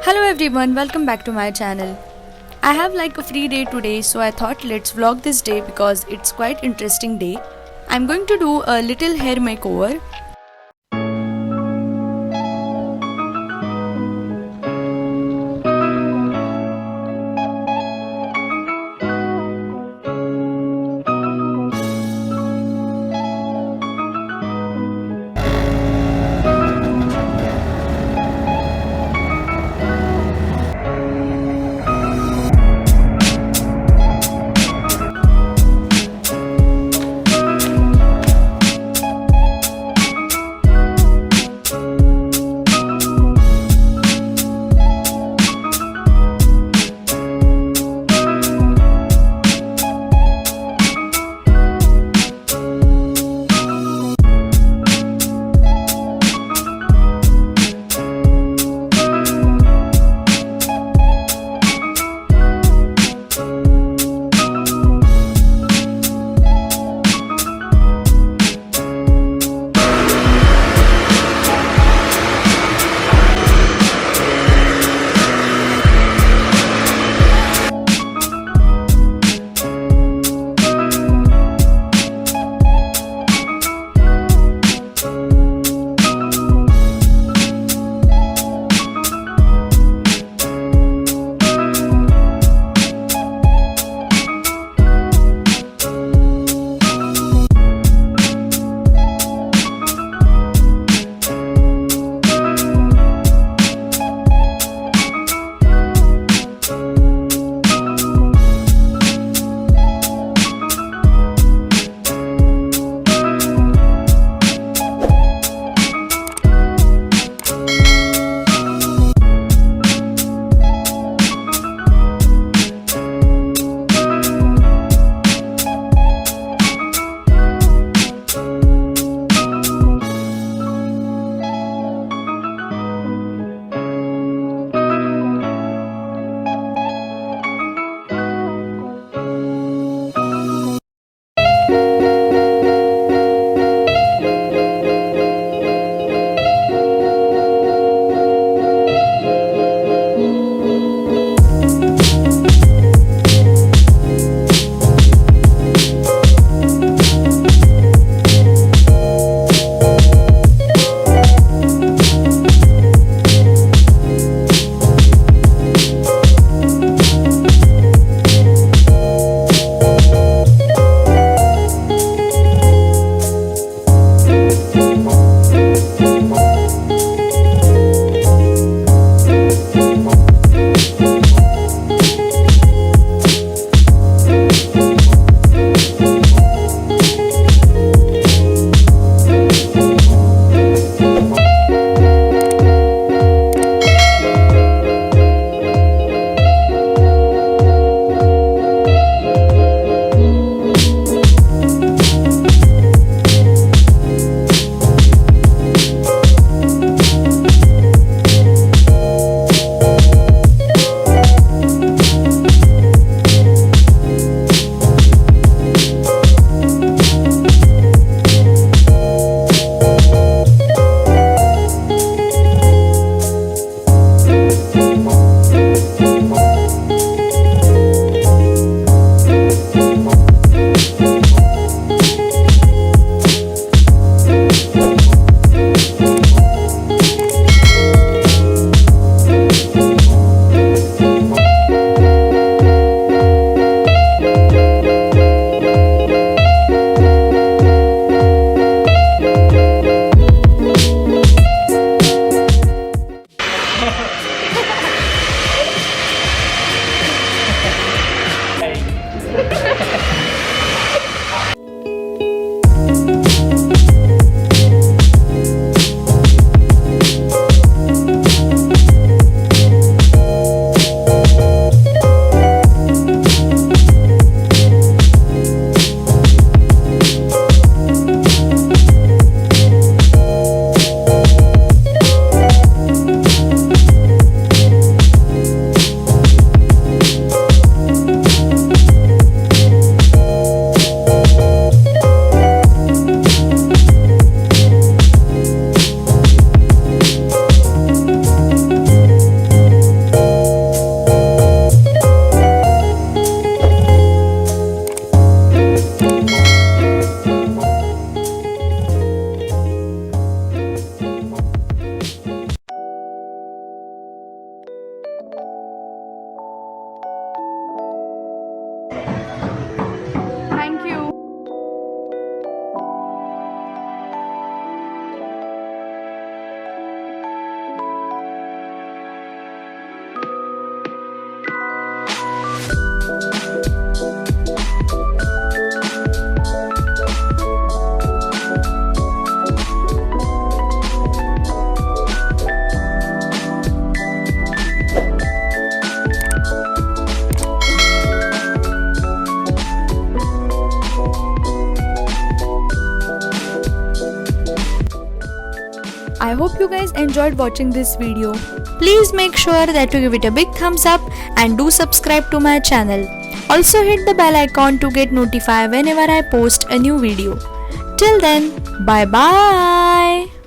Hello everyone, welcome back to my channel. I have like a free day today, so I thought let's vlog this day because it's quite interesting day. I'm going to do a little hair makeover. I hope you guys enjoyed watching this video. Please make sure that you give it a big thumbs up and do subscribe to my channel. Also hit the bell icon to get notified whenever I post a new video. Till then, bye bye.